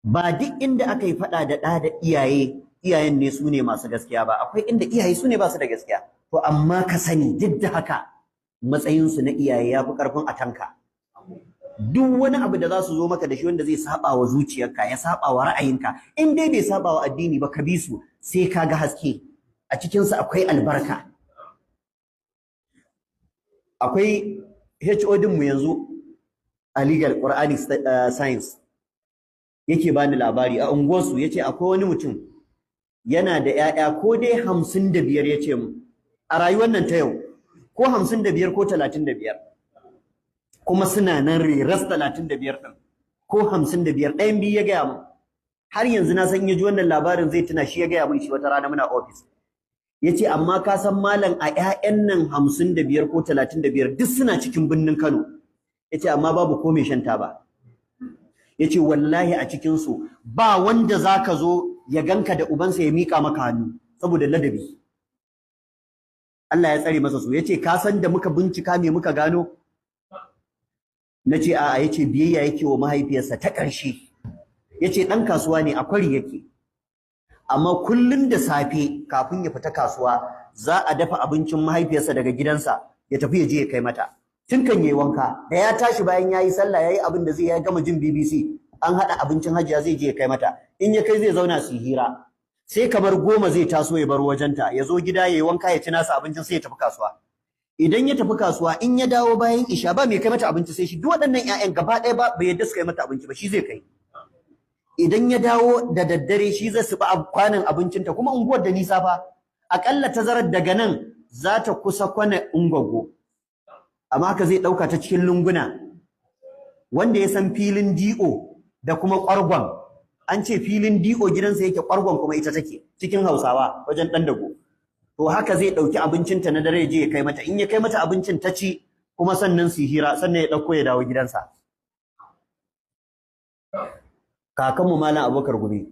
ba duk inda aka yi faɗa da ɗa da iyayen ne su ne masu gaskiya ba, akwai inda iyaye su ne ba su da gaskiya. To amma ka sani duk da haka matsayinsu na iyaye ya fi ƙarfin a tanka. Duk wani abu da za su zo maka da shi wanda zai saba wa zuciyarka, ya saba wa ra'ayinka, in dai bai saba wa addini ba, ka bi su sai ka ga haske a cikinsu, akwai albarka. Akwai HOD mu yanzu a legal Quranic science yake bani labari a unguwarsu, yace akwai wani mutum yana da ƴaƴa ko dai 55 yace mu a rayuwar nan ta yau, ko 55 ko 35, kuma suna nan reras 35 din ko 55, ɗayan biyu ya gaya mu. Har yanzu na san ya ji wannan labarin zai tuna shi ya gaya mun shi wata rana muna office. Yace amma ka san malam a ƴaƴan nan 55 ko 35 duk suna cikin birnin Kano. Yace amma babu ko mai shan taba. Yace wallahi a cikin su ba wanda zaka zo ya ganka da ubansa ya mika maka hannu saboda ladabi. Allah ya tsare masa su. Yace ka san da muka bincika me muka gano? Nace a'a. Yace biyayya yake wa mahaifiyarsa ta ƙarshe. Yace dan kasuwa ne, a kwari yake. Amma kullun da safe kafin ya fita kasuwa za a dafa abincin mahaifiyarsa daga gidansa ya tafi ya je ya kai mata. Tun kan yayi wanka, da ya tashi bayan yayi sallah yayi abin da zai, ya gama jin BBC, an hada abincin hajiya zai je ya kai mata. In ya kai zai zauna su hira. Sai kamar 10 zai taso ya bar wajenta, ya zo gida yayi wanka ya ci nasa abincin sai ya tafi kasuwa. Idan ya tafi kasuwa in ya dawo bayan isha ba mai kai mata abinci sai shi. Duk waɗannan ƴaƴan gaba ɗaya ba bai yadda su kai mata abinci ba, shi zai kai. Idan ya dawo da daddare shi zai suba kwanan abincinta, kuma unguwar da nisa fa. Akalla tazarar daga nan za ta kusa kwana Ungwaggo. Amma haka zai ɗauka ta cikin lunguna. Wanda ya san filin DO da kuma ƙwargon, an ce filin DO gidansa yake, ƙwargon kuma ita take cikin Hausawa wajen ɗan dago. To haka zai ɗauki abincinta na dare je ya kai mata. In ya kai mata abincin ta ci, kuma sannan su hira, sannan ya ɗauko ya dawo gidansa. Kakanmu Malam Abubakar Gumi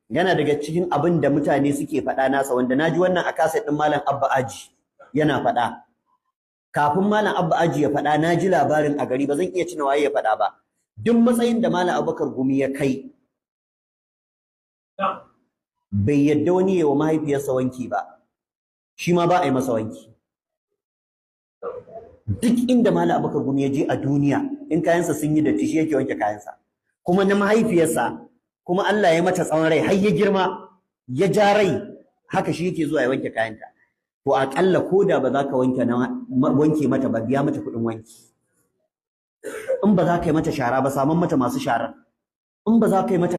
yana daga cikin abin da mutane suke faɗa nasa, wanda naji wannan a kaset ɗin Malam Abba Aji yana faɗa. Kafin Malam Abba Aji ya faɗa, naji labarin a gari, ba zan iya tuna waye ya faɗa ba. Duk matsayin da Malam Abubakar Gumi ya kai, bai yadda wani yawa mahaifiyarsa wanki ba, shi ma ba a yi masa wanki. Duk inda Malam Abubakar Gumi ya je a duniya, in kayansa sun yi datti shi yake wanke kayansa. Kuma na mahaifiyarsa, kuma Allah ya mata tsawon rai har ya girma ya ja rai, haka shi yake zuwa ya wanke kayanta. To aƙalla ko da ba za ka wanke mata ba, biya mata kuɗin wanki. In ba za ka yi mata shara ba, saman mata masu sharar. In ba za ka yi mata